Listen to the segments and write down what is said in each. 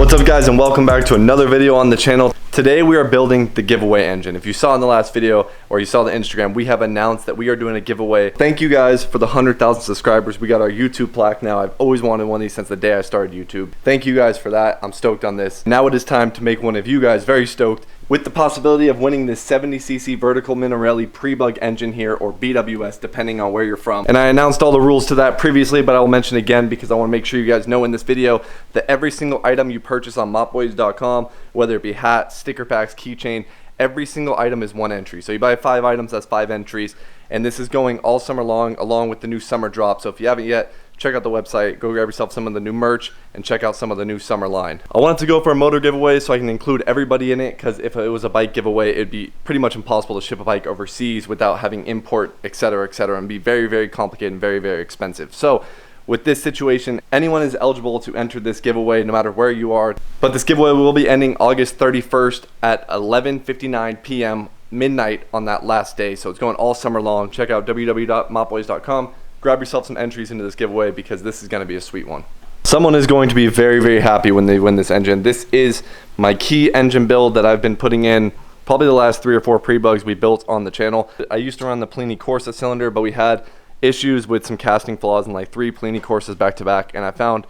What's up guys, and welcome back to another video on the channel. Today we are building the giveaway engine. If you saw in the last video or you saw the Instagram, we have announced that we are doing a giveaway. Thank you guys for the 100,000 subscribers. We got our YouTube plaque now. I've always wanted one of these since the day I started YouTube. Thank you guys for that. I'm stoked on this. Now it is time to make one of you guys very stoked with the possibility of winning this 70cc vertical minarelli pre-bug engine here, or BWS, depending on where you're from. And I announced all the rules to that previously, but I will mention again because I want to make sure you guys know in this video that every single item you purchase on MOPBOYZ.com, whether it be hat, sticker packs, keychain, every single item is one entry. So you buy 5 items, that's 5 entries. And this is going all summer long, along with the new summer drop. So if you haven't yet, check out the website, go grab yourself some of the new merch, and check out some of the new summer line. I wanted to go for a motor giveaway so I can include everybody in it, because if it was a bike giveaway, it'd be pretty much impossible to ship a bike overseas without having import, etc., and be very, very complicated and very, very expensive. So with this situation, anyone is eligible to enter this giveaway no matter where you are. But this giveaway will be ending August 31st at 11:59 p.m. midnight on that last day. So it's going all summer long. Check out www.mopboyz.com. Grab yourself some entries into this giveaway because this is going to be a sweet one. Someone is going to be very, very happy when they win this engine. This is my key engine build that I've been putting in probably the last 3 or 4 pre-bugs we built on the channel. I used to run the Pliny Corsa cylinder, but we had issues with some casting flaws in like 3 Pliny Corsas back to back, and I found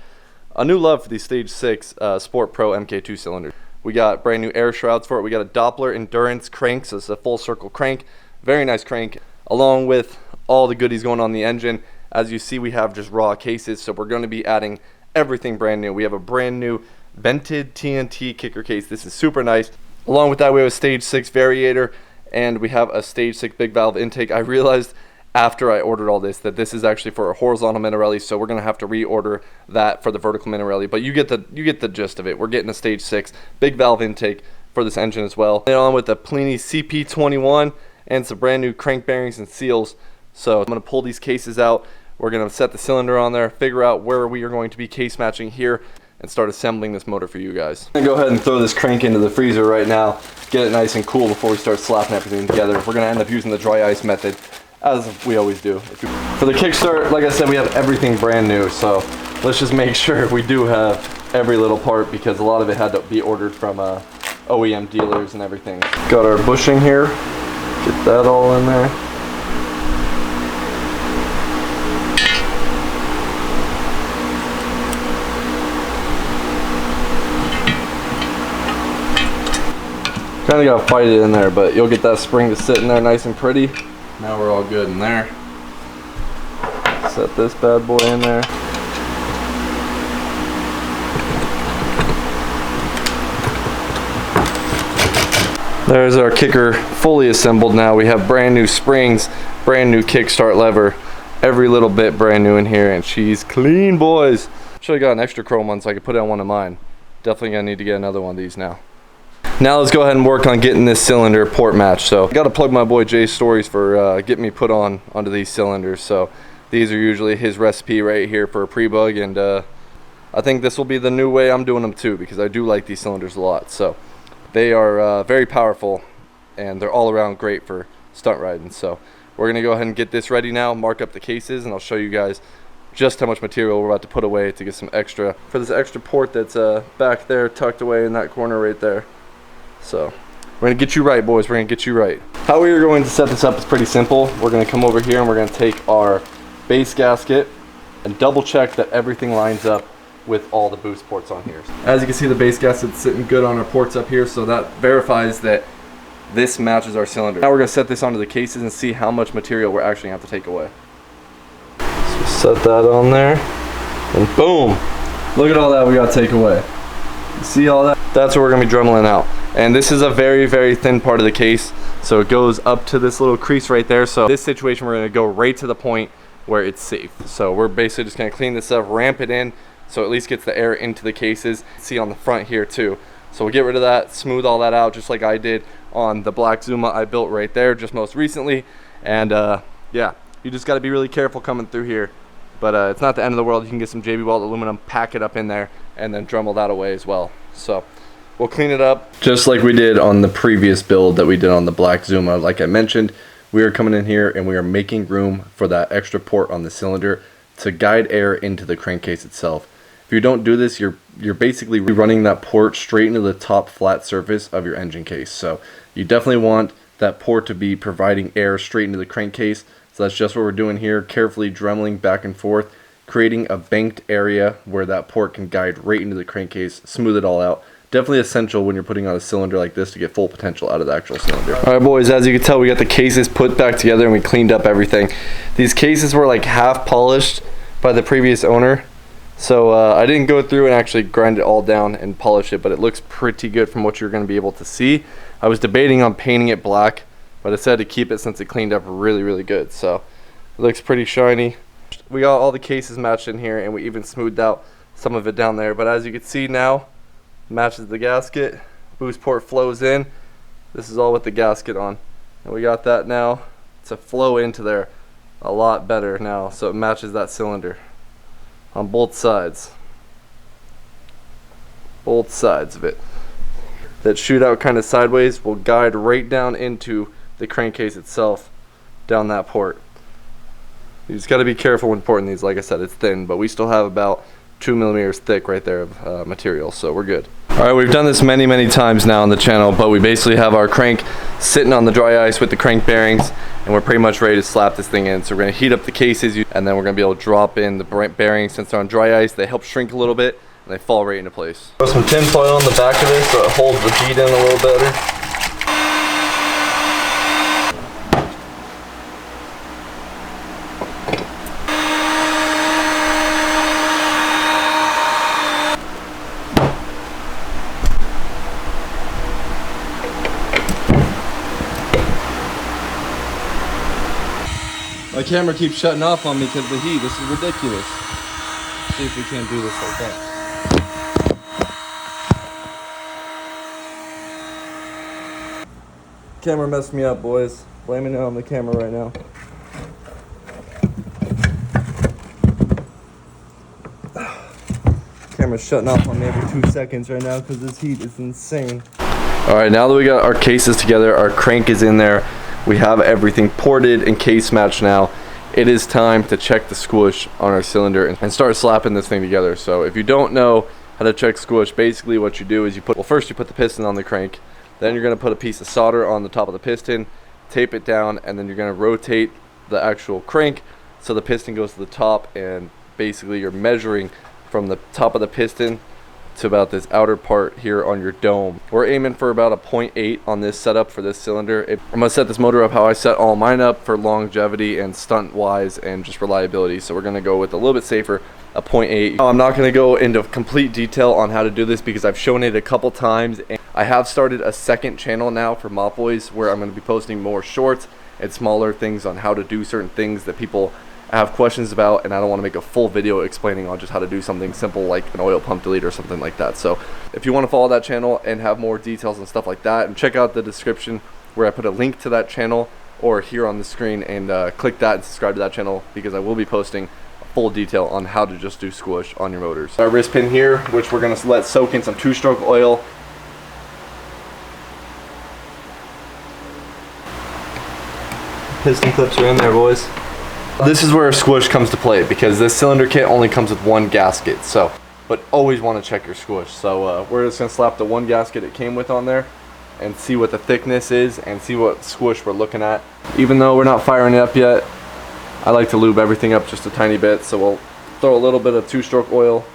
a new love for these Stage 6 Sport Pro MK2 cylinders. We got brand new air shrouds for it. We got a Doppler endurance crank, so it's a full circle crank. Very nice crank, along with all the goodies going on the engine. As you see, we have just raw cases, so we're going to be adding everything brand new. We have a brand new vented TNT kicker case. This is super nice. Along with that, we have a Stage 6 variator, and we have a Stage 6 big valve intake. I realized after I ordered all this that this is actually for a horizontal minarelli, so we're going to have to reorder that for the vertical minarelli, but you get the gist of it. We're getting a Stage 6 big valve intake for this engine as well. And on with the Pliny CP21 and some brand new crank bearings and seals. So I'm going to pull these cases out. We're going to set the cylinder on there, figure out where we are going to be case matching here, and start assembling this motor for you guys. I'm going to go ahead and throw this crank into the freezer right now, get it nice and cool before we start slapping everything together. We're going to end up using the dry ice method, as we always do. For the kickstart, like I said, we have everything brand new, so let's just make sure we do have every little part, because a lot of it had to be ordered from OEM dealers and everything. Got our bushing here, get that all in there. Kind of gotta fight it in there, but you'll get that spring to sit in there nice and pretty. Now we're all good in there. Set this bad boy in there. There's our kicker fully assembled now. We have brand new springs, brand new kickstart lever, every little bit brand new in here, and she's clean, boys. Should have got an extra chrome one so I could put it on one of mine. Definitely gonna need to get another one of these now. Now let's go ahead and work on getting this cylinder port matched. So I got to plug my boy Jay's stories for getting me put onto these cylinders. So these are usually his recipe right here for a pre-bug, and I think this will be the new way I'm doing them too, because I do like these cylinders a lot. So they are very powerful, and they're all around great for stunt riding. So we're gonna go ahead and get this ready now, mark up the cases, and I'll show you guys just how much material we're about to put away to get some extra for this extra port that's back there, tucked away in that corner right there. So we're gonna get you right, boys. We're gonna get you right. How we are going to set this up is pretty simple. We're gonna come over here and we're gonna take our base gasket and double check that everything lines up with all the boost ports on here. As you can see, the base gasket's sitting good on our ports up here, so that verifies that this matches our cylinder. Now we're gonna set this onto the cases and see how much material we're actually gonna have to take away. So set that on there, and boom! Look at all that we gotta take away. You see all that? That's what we're gonna be dremeling out. And this is a very, very thin part of the case, so it goes up to this little crease right there. So this situation, we're gonna go right to the point where it's safe. So we're basically just gonna clean this up, ramp it in, so at least gets the air into the cases. See on the front here too. So we'll get rid of that, smooth all that out, just like I did on the black Zuma I built right there just most recently. And yeah, you just gotta be really careful coming through here. But it's not the end of the world. You can get some JB Weld aluminum, pack it up in there, and then Dremel that away as well. So we'll clean it up just like we did on the previous build that we did on the black Zuma. Like I mentioned, we are coming in here and we are making room for that extra port on the cylinder to guide air into the crankcase itself. If you don't do this, you're basically running that port straight into the top flat surface of your engine case. So you definitely want that port to be providing air straight into the crankcase. So that's just what we're doing here, carefully dremeling back and forth, creating a banked area where that port can guide right into the crankcase, smooth it all out. Definitely essential when you're putting on a cylinder like this to get full potential out of the actual cylinder. Alright boys, as you can tell, we got the cases put back together and we cleaned up everything. These cases were like half polished by the previous owner. So I didn't go through and actually grind it all down and polish it, but it looks pretty good from what you're going to be able to see. I was debating on painting it black, but I decided to keep it since it cleaned up really good. So it looks pretty shiny. We got all the cases matched in here and we even smoothed out some of it down there. But as you can see now, matches the gasket, boost port flows in. This is all with the gasket on, and we got that now to flow into there a lot better now, so it matches that cylinder on both sides of it. That shootout kind of sideways will guide right down into the crankcase itself, down that port. You just got to be careful when porting these. Like I said, it's thin, but we still have about 2 millimeters thick right there of material, so we're good. Alright, we've done this many times now on the channel, but we basically have our crank sitting on the dry ice with the crank bearings, and we're pretty much ready to slap this thing in. So we're going to heat up the cases, and then we're going to be able to drop in the bearings. Since they're on dry ice, they help shrink a little bit, and they fall right into place. Throw some tin foil on the back of this so it holds the heat in a little better. My camera keeps shutting off on me because of the heat. This is ridiculous. Let's see if we can't do this like that. Camera messed me up, boys. Blaming it on the camera right now. Camera's shutting off on me every 2 seconds right now because this heat is insane. Alright, now that we got our cases together, our crank is in there. We have everything ported and case matched now. It is time to check the squish on our cylinder and start slapping this thing together. So if you don't know how to check squish, basically what you do is first you put the piston on the crank, then you're going to put a piece of solder on the top of the piston, tape it down, and then you're going to rotate the actual crank so the piston goes to the top, and basically you're measuring from the top of the piston to about this outer part here on your dome. We're aiming for about a 0.8 on this setup for this cylinder. I'm gonna set this motor up how I set all mine up for longevity and stunt wise and just reliability. So we're gonna go with a little bit safer, a 0.8. I'm not gonna go into complete detail on how to do this because I've shown it a couple times. And I have started a second channel now for MOPBOYZ where I'm gonna be posting more shorts and smaller things on how to do certain things that people have questions about, and I don't want to make a full video explaining on just how to do something simple like an oil pump delete or something like that. So if you want to follow that channel and have more details and stuff like that, and check out the description where I put a link to that channel, or here on the screen, and click that and subscribe to that channel because I will be posting a full detail on how to just do squish on your motors. Our wrist pin here, which we're going to let soak in some 2-stroke oil. Piston clips are in there, boys. This is where squish comes to play because this cylinder kit only comes with one gasket, so but always want to check your squish. So we're just going to slap the one gasket it came with on there and see what the thickness is and see what squish we're looking at. Even though we're not firing it up yet, I like to lube everything up just a tiny bit, so we'll throw a little bit of 2-stroke oil.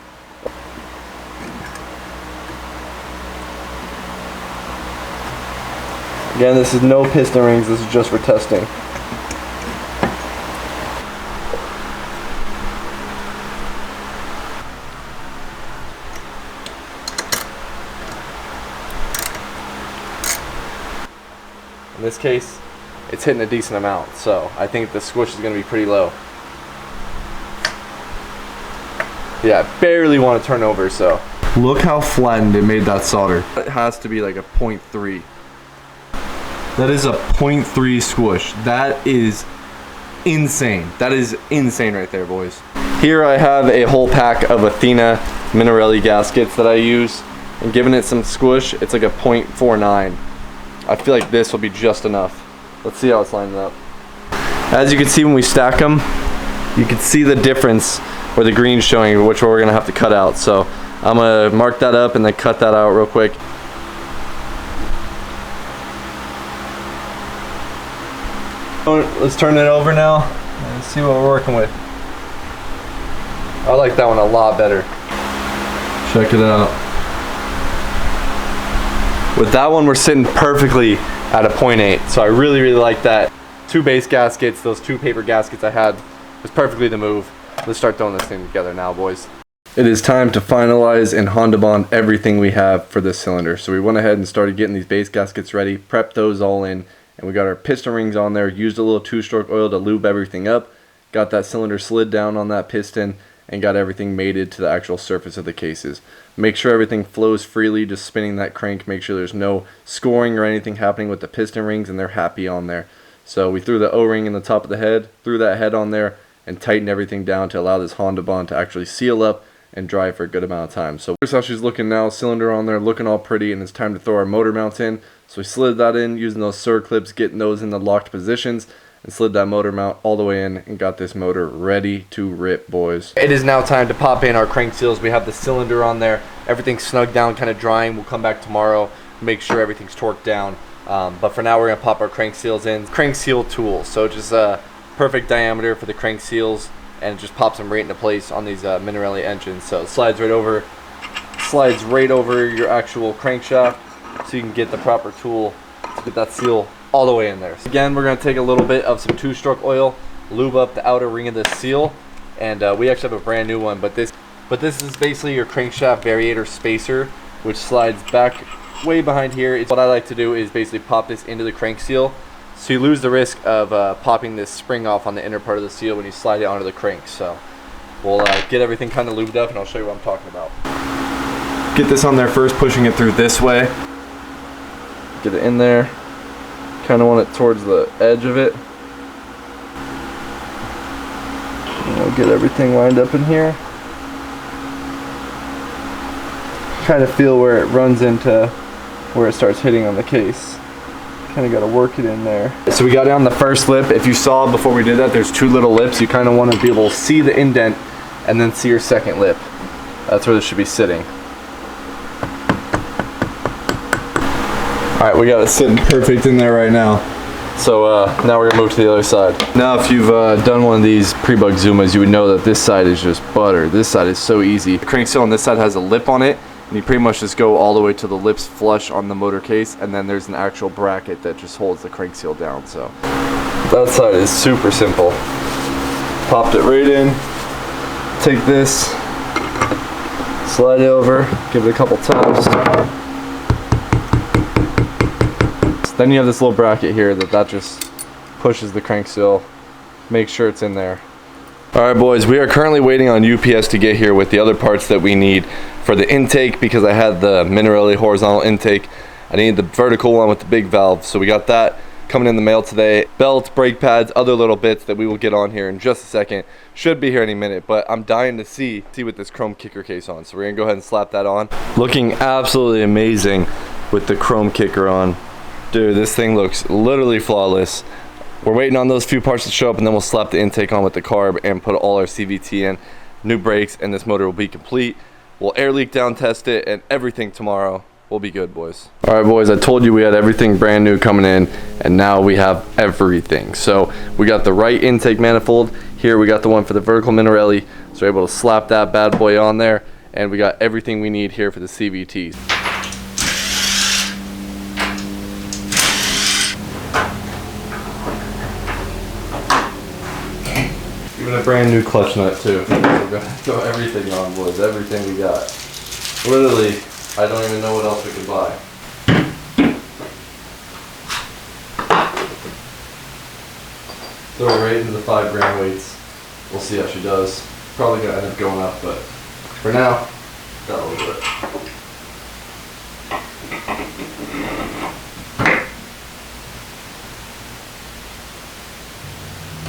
Again, this is no piston rings, this is just for testing. In this case, it's hitting a decent amount, so I think the squish is going to be pretty low. Yeah, I barely want to turn over, so. Look how flattened it made that solder. It has to be like a 0.3. That is a 0.3 squish. That is insane. That is insane right there, boys. Here I have a whole pack of Athena minarelli gaskets that I use, and giving it some squish, it's like a 0.49. I feel like this will be just enough. Let's see how it's lining up. As you can see when we stack them, you can see the difference where the green's showing, which we're gonna have to cut out. So I'm gonna mark that up and then cut that out real quick. Let's turn it over now and see what we're working with. I like that one a lot better. Check it out. With that one, we're sitting perfectly at a 0.8. So I really, really like that. 2 base gaskets, those 2 paper gaskets I had, was perfectly the move. Let's start throwing this thing together now, boys. It is time to finalize and Honda bond everything we have for this cylinder. So we went ahead and started getting these base gaskets ready, prepped those all in, and we got our piston rings on there, used a little 2-stroke oil to lube everything up, got that cylinder slid down on that piston, and got everything mated to the actual surface of the cases. Make sure everything flows freely, just spinning that crank, make sure there's no scoring or anything happening with the piston rings, and they're happy on there. So we threw the O-ring in the top of the head, threw that head on there, and tightened everything down to allow this Honda bond to actually seal up and dry for a good amount of time. So here's how she's looking now, cylinder on there, looking all pretty, and it's time to throw our motor mounts in. So we slid that in using those Sur clips, getting those in the locked positions, and slid that motor mount all the way in and got this motor ready to rip, boys. It is now time to pop in our crank seals. We have the cylinder on there, everything's snugged down, kind of drying. We'll come back tomorrow, make sure everything's torqued down. But for now, we're gonna pop our crank seals in. Crank seal tool, so just a perfect diameter for the crank seals, and it just pops them right into place on these Minarelli engines. So it slides right over your actual crankshaft, so you can get the proper tool to get that seal all the way in there. So again, we're going to take a little bit of some 2-stroke oil, lube up the outer ring of this seal, and we actually have a brand new one, but this is basically your crankshaft variator spacer, which slides back way behind here. What I like to do is basically pop this into the crank seal, so you lose the risk of popping this spring off on the inner part of the seal when you slide it onto the crank. So we'll get everything kind of lubed up, and I'll show you what I'm talking about. Get this on there first, pushing it through this way. Get it in there. Kind of want it towards the edge of it. And we'll get everything lined up in here. Kind of feel where it runs into where it starts hitting on the case. Kind of got to work it in there. So we got it on the first lip. If you saw before we did that, there's 2 little lips. You kind of want to be able to see the indent and then see your second lip. That's where this should be sitting. Alright, we got it sitting perfect in there right now. So now we're gonna move to the other side. Now if you've done one of these pre-bug Zumas, you would know that this side is just butter. This side is so easy. The crank seal on this side has a lip on it, and you pretty much just go all the way to the lips flush on the motor case, and then there's an actual bracket that just holds the crank seal down. So that side is super simple. Popped it right in. Take this, slide it over, give it a couple taps. Then you have this little bracket here that just pushes the crank seal. Make sure it's in there. Alright boys, we are currently waiting on UPS to get here with the other parts that we need for the intake, because I had the Minarelli horizontal intake. I needed the vertical one with the big valve, so we got that coming in the mail today. Belt, brake pads, other little bits that we will get on here in just a second. Should be here any minute, but I'm dying to see with this chrome kicker case on. So we're gonna go ahead and slap that on. Looking absolutely amazing with the chrome kicker on. Dude, this thing looks literally flawless. We're waiting on those few parts to show up, and then we'll slap the intake on with the carb and put all our CVT in, new brakes, and this motor will be complete. We'll air leak down test it, and everything tomorrow will be good, boys. All right, boys, I told you we had everything brand new coming in, and now we have everything. So we got the right intake manifold. Here we got the one for the vertical Minarelli, so we're able to slap that bad boy on there, and we got everything we need here for the CVTs. Even a brand new clutch nut too. We're gonna throw everything on, boys. Everything we got. Literally, I don't even know what else we could buy. Throw her right into the 5 gram weights. We'll see how she does. Probably gonna end up going up, but for now, that'll do it.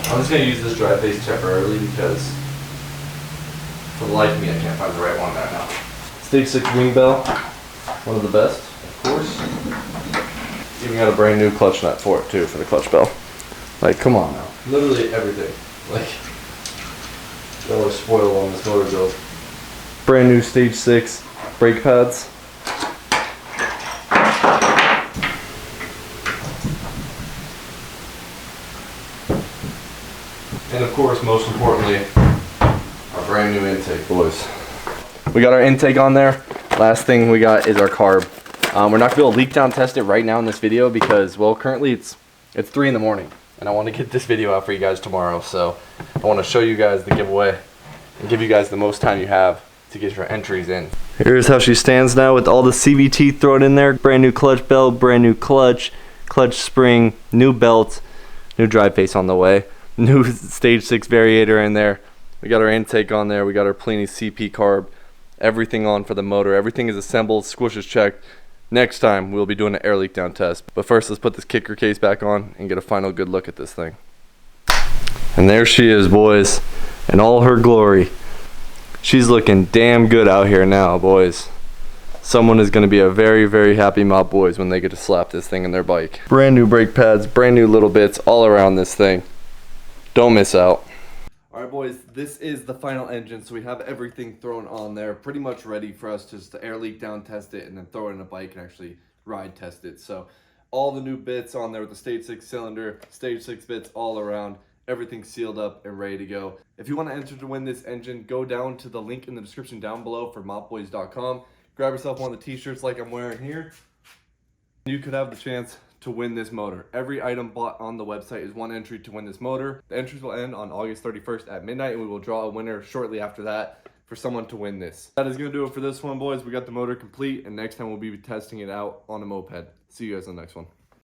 I'm just gonna use this dry face temporarily because for the life of me I can't find the right one right now. Stage 6 wing bell, one of the best, of course. Even got a brand new clutch nut for it too, for the clutch bell. Like, come on now. Literally everything. Like, Y'all are spoiled on this motor build. Brand new stage 6 brake pads. And of course, most importantly, our brand new intake, boys. We got our intake on there. Last thing we got is our carb. We're not gonna be able to leak down test it right now in this video because, well, currently it's 3 in the morning, and I want to get this video out for you guys tomorrow. So I want to show you guys the giveaway and give you guys the most time you have to get your entries in. Here's how she stands now with all the CVT thrown in there. Brand new clutch belt, brand new clutch spring, new belt, new drive face on the way, new stage 6 variator in there. We got our intake on there. We got our Pliny CP carb, everything on for the motor. Everything is assembled, Squish is checked. Next time we'll be doing an air leak down test. But first, let's put this kicker case back on and get a final good look at this thing. And there she is, boys, in all her glory. She's looking damn good out here now, boys. Someone is going to be a very, very happy MOPBOYZ when they get to slap this thing in their bike. Brand new brake pads, brand new little bits all around this thing. Don't miss out. Alright, boys, this is the final engine, so we have everything thrown on there, pretty much ready for us just to air leak down test it and then throw it in a bike and actually ride test it. So all the new bits on there with the stage 6 cylinder, stage 6 bits all around, everything sealed up and ready to go. If you want to enter to win this engine, go down to the link in the description down below for MOPBOYZ.com. Grab yourself one of the t-shirts like I'm wearing here. You could have the chance to win this motor. Every item bought on the website is one entry to win this motor. The entries will end on August 31st at midnight, and we will draw a winner shortly after that for someone to win this. That is gonna do it for this one, boys. We got the motor complete, and next time we'll be testing it out on a moped. See you guys on the next one.